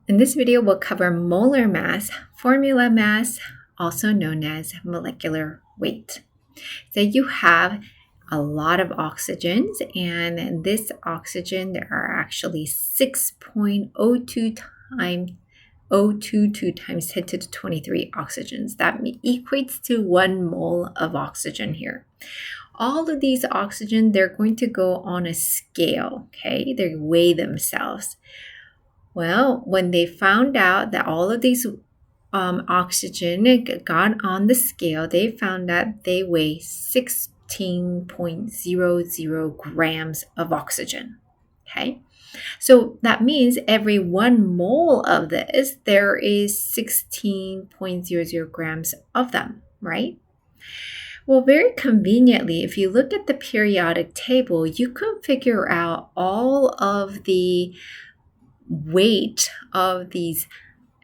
In this video, we'll cover molar mass, formula mass, also known as molecular weight. So you have a lot of oxygens, and this oxygen, there are actually 6.02 times 022 times 10 to the 23 oxygens. That equates to 1 mole of oxygen here. All of these oxygen, they're going to go on a scale, okay? They weigh themselves. Well, when they found out that all of these oxygen got on the scale, they found that they weigh 16.00 grams of oxygen. Okay, so that means every 1 mole of this, there is 16.00 grams of them, right? Well, very conveniently, if you look at the periodic table, you can figure out all of the weight of these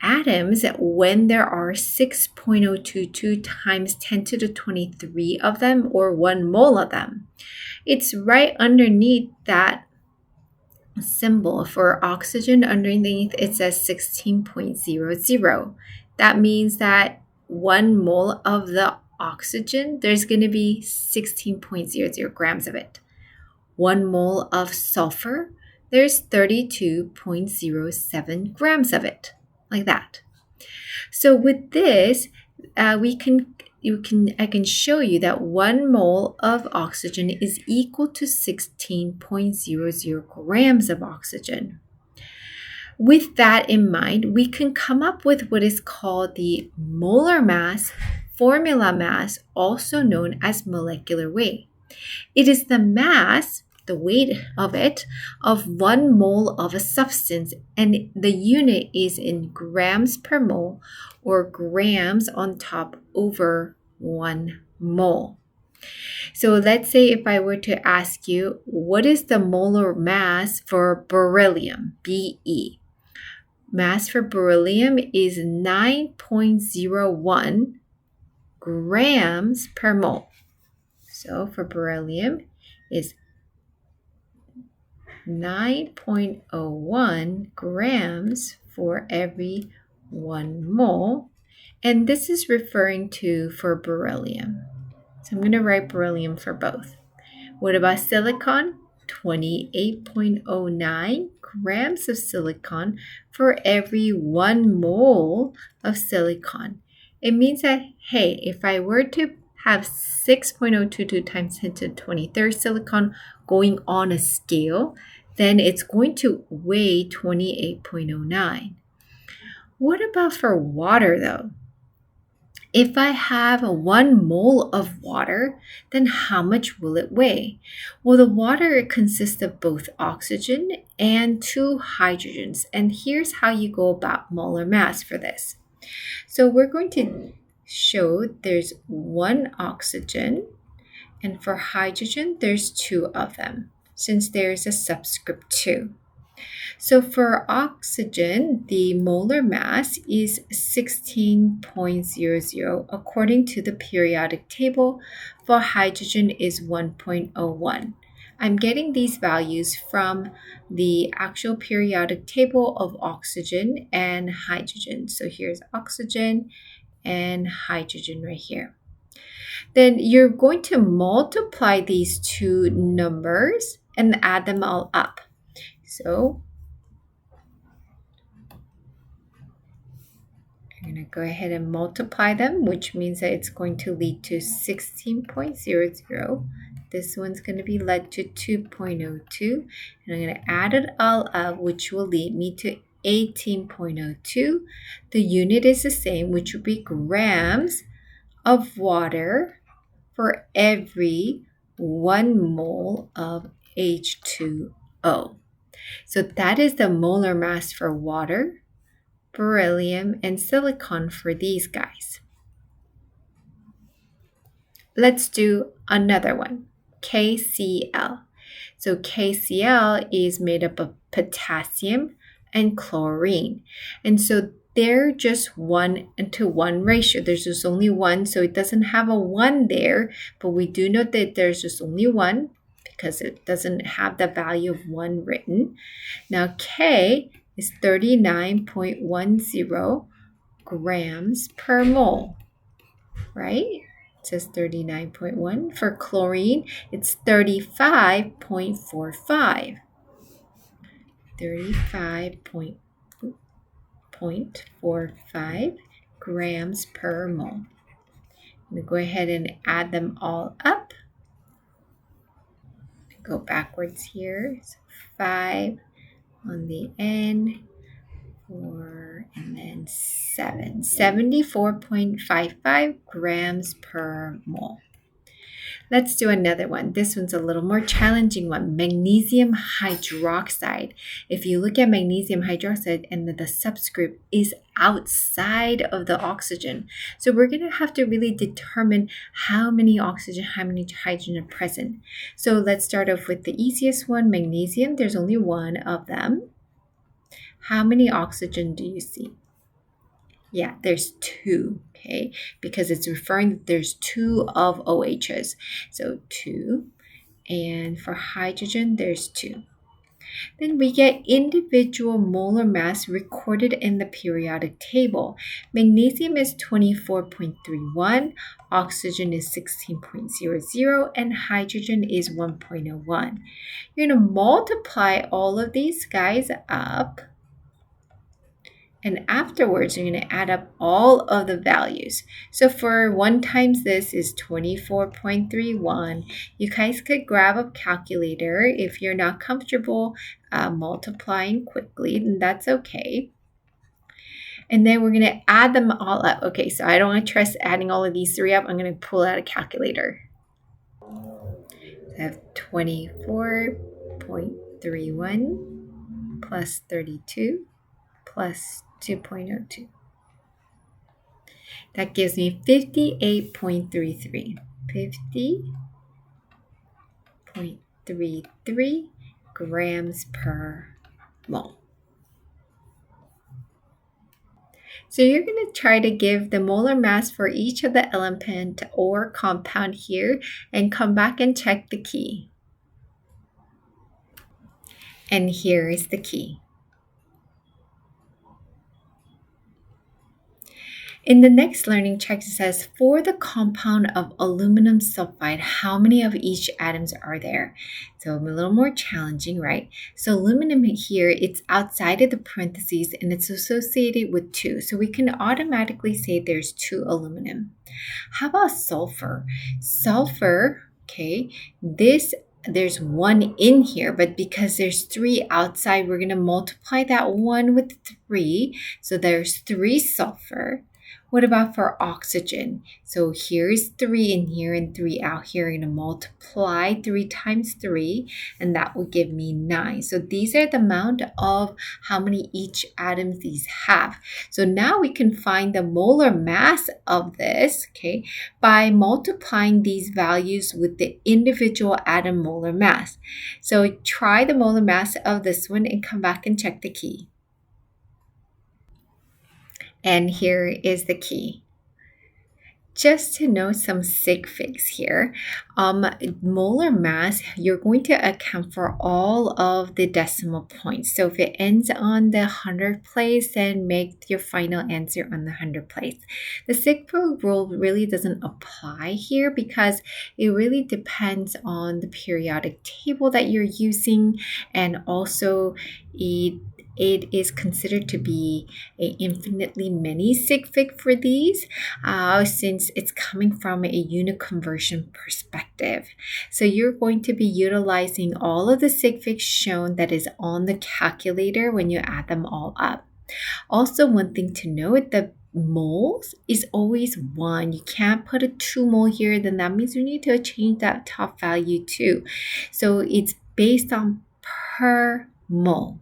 atoms when there are 6.022 times 10 to the 23 of them, or 1 mole of them. It's right underneath that symbol for oxygen. Underneath it says 16.00. That means that 1 mole of the oxygen, there's going to be 16.00 grams of it. 1 mole of sulfur, there's 32.07 grams of it, like that. So with this, I can show you that 1 mole of oxygen is equal to 16.00 grams of oxygen. With that in mind, we can come up with what is called the molar mass, formula mass, also known as molecular weight. It is the mass, the weight of it, of 1 mole of a substance, and the unit is in grams per mole, or grams on top over 1 mole. So let's say if I were to ask you, what is the molar mass for beryllium, Be? Mass for beryllium is 9.01 grams per mole. So for beryllium is 9.01 grams for every 1 mole. And this is referring to for beryllium. So I'm going to write beryllium for both. What about silicon? 28.09 grams of silicon for every 1 mole of silicon. It means that, hey, if I were to have 6.022 times 10 to the 23rd silicon going on a scale, then it's going to weigh 28.09. What about for water, though? If I have 1 mole of water, then how much will it weigh? Well, the water consists of both oxygen and 2 hydrogens. And here's how you go about molar mass for this. So we're going to show there's 1 oxygen, and for hydrogen, there's 2 of them, since there's a subscript 2. So for oxygen, the molar mass is 16.00 according to the periodic table. For hydrogen is 1.01. I'm getting these values from the actual periodic table of oxygen and hydrogen. So here's oxygen and hydrogen right here. Then you're going to multiply these 2 numbers and add them all up. So I'm going to go ahead and multiply them, which means that it's going to lead to 16.00. This one's going to be led to 2.02. And I'm going to add it all up, which will lead me to 18.02. The unit is the same, which would be grams of water for every 1 mole of H2O. So that is the molar mass for water, beryllium, and silicon for these guys. Let's do another one, KCl. So KCl is made up of potassium and chlorine. And so they're just 1:1 ratio. There's just only 1, so it doesn't have a 1 there, but we do know that there's just only 1 because it doesn't have the value of 1 written. Now K is 39.10 grams per mole, right? It says 39.1. For chlorine, it's 35.45. 35.45 grams per mole. I'm going to go ahead and add them all up. Go backwards here. So 5 on the end, 4, and then 7. 74.55 grams per mole. Let's do another one. This one's a little more challenging one. Magnesium hydroxide. If you look at magnesium hydroxide and the subscript is outside of the oxygen. So we're going to have to really determine how many oxygen, how many hydrogen are present. So let's start off with the easiest one, magnesium. There's only one of them. How many oxygen do you see? Yeah, there's 2, okay, because it's referring that there's 2 of OHs. So 2, and for hydrogen, there's 2. Then we get individual molar mass recorded in the periodic table. Magnesium is 24.31, oxygen is 16.00, and hydrogen is 1.01. You're going to multiply all of these guys up. And afterwards, you're going to add up all of the values. So for 1 times this is 24.31. You guys could grab a calculator. If you're not comfortable multiplying quickly, then that's okay. And then we're going to add them all up. Okay, so I don't want to trust adding all of these 3 up. I'm going to pull out a calculator. So I have 24.31 plus 32 plus 2.02. That gives me 58.33. 50.33 grams per mole. So you're going to try to give the molar mass for each of the element or compound here and come back and check the key. And here is the key. In the next learning check, it says, for the compound of aluminum sulfide, how many of each atoms are there? So a little more challenging, right? So aluminum here, it's outside of the parentheses and it's associated with 2. So we can automatically say there's 2 aluminum. How about sulfur? Sulfur, okay, there's 1 in here, but because there's 3 outside, we're going to multiply that 1 with 3. So there's 3 sulfur. What about for oxygen? So here's 3 in here and 3 out here. I'm going to multiply 3 times 3, and that will give me 9. So these are the amount of how many each atoms these have. So now we can find the molar mass of this, okay, by multiplying these values with the individual atom molar mass. So try the molar mass of this one and come back and check the key. And here is the key. Just to know some sig figs here, molar mass, you're going to account for all of the decimal points. So if it ends on the 100th place, then make your final answer on the 100th place. The sig fig rule really doesn't apply here because it really depends on the periodic table that you're using, and also it is considered to be an infinitely many sig fig for these since it's coming from a unit conversion perspective. So you're going to be utilizing all of the sig figs shown that is on the calculator when you add them all up. Also, one thing to note, the moles is always 1. You can't put a 2 mole here, then that means you need to change that top value too. So it's based on per mole.